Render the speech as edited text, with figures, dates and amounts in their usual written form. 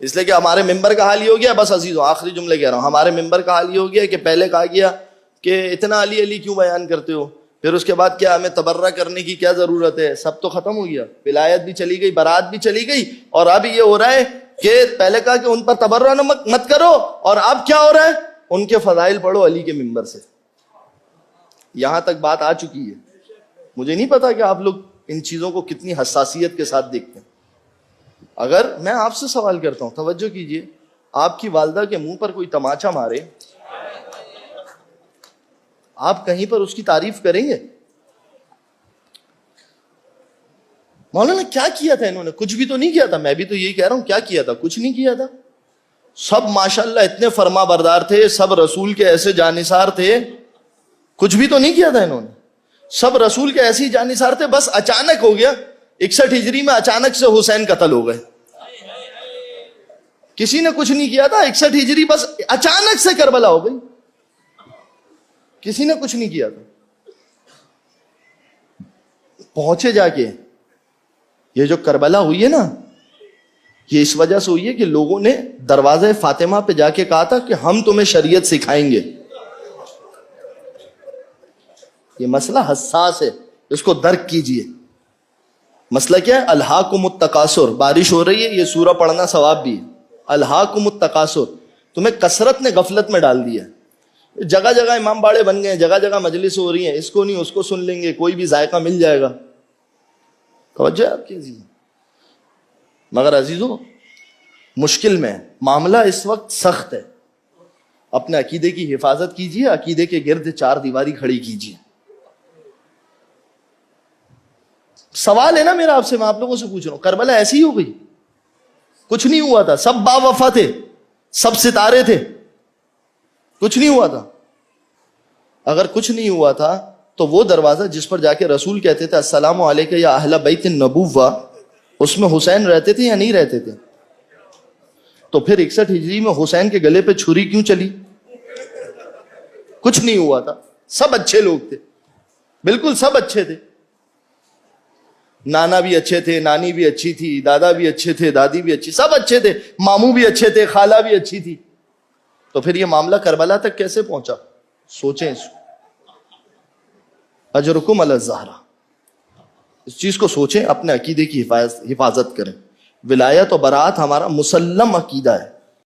اس لیے کہ ہمارے ممبر کا حال یہ ہو گیا, بس عزیزوں آخری جملے کہہ رہا ہوں, ہمارے ممبر کا حال یہ ہو گیا کہ پہلے کہا گیا کہ اتنا علی علی کیوں بیان کرتے ہو, پھر اس کے بعد کیا ہمیں تبرہ کرنے کی کیا ضرورت ہے, سب تو ختم ہو گیا, ولایت بھی چلی گئی, برات بھی چلی گئی, اور اب یہ ہو رہا ہے کہ پہلے کہا کہ ان پر تبرہ مت کرو, اور اب کیا ہو رہا ہے, ان کے فضائل پڑھو علی کے ممبر سے. یہاں تک بات آ چکی ہے. مجھے نہیں پتا کہ آپ لوگ ان چیزوں کو کتنی حساسیت کے ساتھ دیکھتے ہیں. اگر میں آپ سے سوال کرتا ہوں, توجہ کیجئے, آپ کی والدہ کے منہ پر کوئی تماچا مارے, آپ کہیں پر اس کی تعریف کریں گے؟ مولانا کیا کیا تھا انہوں نے؟ کچھ بھی تو نہیں کیا تھا. میں بھی تو یہی کہہ رہا ہوں, کیا کیا تھا؟ کچھ نہیں کیا تھا. سب ماشاءاللہ اتنے فرما بردار تھے, سب رسول کے ایسے جانثار تھے, کچھ بھی تو نہیں کیا تھا انہوں نے. سب رسول کے ایسے ہی جانثار تھے, بس اچانک ہو گیا 61 ہجری میں اچانک سے حسین قتل ہو گئے. کسی نے کچھ نہیں کیا تھا, 61 ہجری بس اچانک سے کربلا ہو گئی, کسی نے کچھ نہیں کیا تھا. پہنچے جا کے یہ جو کربلا ہوئی ہے نا, یہ اس وجہ سے ہوئی ہے کہ لوگوں نے دروازے فاطمہ پہ جا کے کہا تھا کہ ہم تمہیں شریعت سکھائیں گے. یہ مسئلہ حساس ہے, اس کو درک کیجئے. مسئلہ کیا ہے؟ الہاکم التکاثر. بارش ہو رہی ہے, یہ سورہ پڑھنا ثواب بھی ہے. الہاکم التکاثر, تمہیں کثرت نے غفلت میں ڈال دیا. جگہ جگہ امام باڑے بن گئے, جگہ جگہ مجلس ہو رہی ہیں, اس کو نہیں اس کو سن لیں گے, کوئی بھی ذائقہ مل جائے گا. توجہ آپ کی عزیز. مگر عزیزوں مشکل میں معاملہ اس وقت سخت ہے. اپنے عقیدے کی حفاظت کیجئے, عقیدے کے گرد 4 دیواری کھڑی کیجئے. سوال ہے نا میرا آپ سے, میں آپ لوگوں سے پوچھ رہا ہوں, کربلا ایسی ہی ہو گئی؟ کچھ نہیں ہوا تھا, سب باوفا تھے, سب ستارے تھے, کچھ نہیں ہوا تھا. اگر کچھ نہیں ہوا تھا تو وہ دروازہ جس پر جا کے رسول کہتے تھے السلام علیکم یا اہل بیت النبوہ, اس میں حسین رہتے تھے یا نہیں رہتے تھے؟ تو پھر 61 ہجری میں حسین کے گلے پہ چھری کیوں چلی؟ کچھ نہیں ہوا تھا, سب اچھے لوگ تھے, بالکل سب اچھے تھے. نانا بھی اچھے تھے, نانی بھی اچھی تھی, دادا بھی اچھے تھے, دادی بھی اچھی, سب اچھے تھے, ماموں بھی اچھے تھے, خالہ بھی اچھی تھی. تو پھر یہ معاملہ کربلا تک کیسے پہنچا؟ سوچیں اس کو. اجرکم علی الزہرا, اس چیز کو سوچیں, اپنے عقیدے کی حفاظت کریں. ولایت و برات ہمارا مسلم عقیدہ ہے.